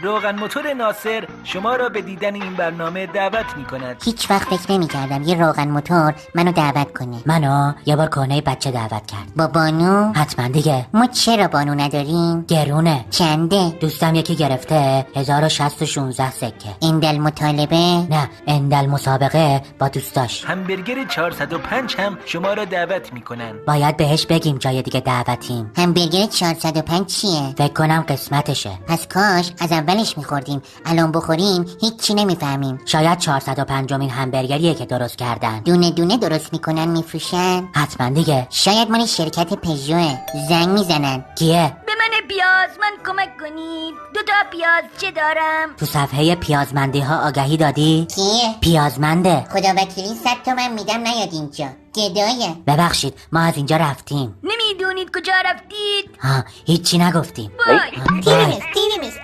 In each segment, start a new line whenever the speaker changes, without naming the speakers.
روغن موتور ناصر شما را به دیدن این برنامه دعوت می کند.
هیچ وقت فکر نمی‌کردم یه روغن موتور منو دعوت کنه.
منو یه بار کهنه بچه دعوت کرد.
با بانو؟
حتما دیگه.
ما چرا بانو نداریم؟
گرونه.
چنده؟
دوستم یکی گرفته 1016 سکه.
اندل مطالبه؟
نه، اندل مسابقه با دوستاش.
همبرگر 405 هم شما را دعوت می کنند.
باید بهش بگیم جای دیگه دعوتیم.
همبرگر 405 چیه؟
فکر کنم قسمتشه.
پس کاش از اولش می‌خوردیم. الان بخوریم هیچ چی نمی‌فهمیم.
شاید 405مین همبرگریه که درست کردن.
دونه دونه درست میکنن میفروشن.
حتما دیگه.
شاید مال شرکت پژوه. زنگ میزنن.
کیه؟
به من پیاز من کمک کنید. 2 تا پیاز چه دارم؟
تو صفحه پیازمندی ها آگهی دادی؟
کیه؟
پیازمنده.
خدا وکیلی 100 تومن میدم نیاد اینجا. گدایه.
ببخشید ما از اینجا رفتیم.
نمیدونید کجا رفتید؟
ها هیچی نگفتیم.
وای.
تیریمس.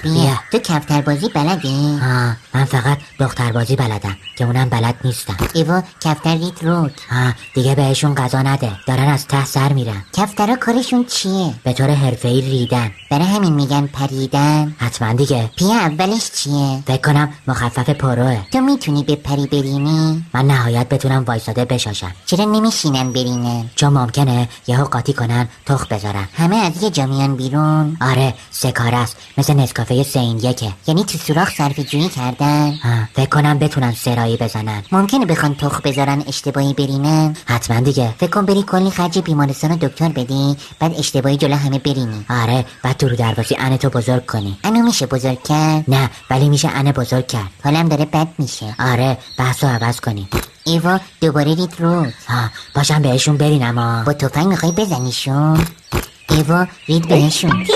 بیا.
تو کفتر بازی بلدی؟
ها من فقط دختربازی بلدم که اونم بلد نیستم.
ایوا کفتر ریت رود.
ها دیگه بهشون غذا نده، دارن از ته سر میرن.
کفترها کارشون چیه؟
به طور حرفه‌ای ریدن.
برای همین میگن پریدن.
حتما دیگه.
پی اولش چیه؟
فکر کنم مخفف پروه.
تو میتونی به پری برینی؟
من نهایت بتونم وایساده بشاشم.
چرا نمیشینن برینن؟
چون ممکنه یهو قاطی کنن تخ بذارن.
همه از یه جا میان بیرون؟
آره سکاره است، مثل نسکافه سین یکه.
یعنی تو سوراخ صرف جویی کردن؟
فکر کنم بتونن سرایی بزنن.
ممکنه بخوان تخ بذارن اشتباهی برینن؟
حتما دیگه.
فکر کن بری کلی خرج بیمارستان و دکتر بدی بعد اشتباهی جلو همه برینی.
آره بعد تو رو دروازی انتو بزرگ کنی.
انو میشه بزرگ کرد؟
نه ولی میشه انه بزرگ کرد.
حالم داره بد میشه.
آره بحثو عوض کنی.
ایوا دوباره ریت روز.
باشم بهشون برینم.
با تفنگ میخوای بزنیشون؟ ایوا رید بهشون.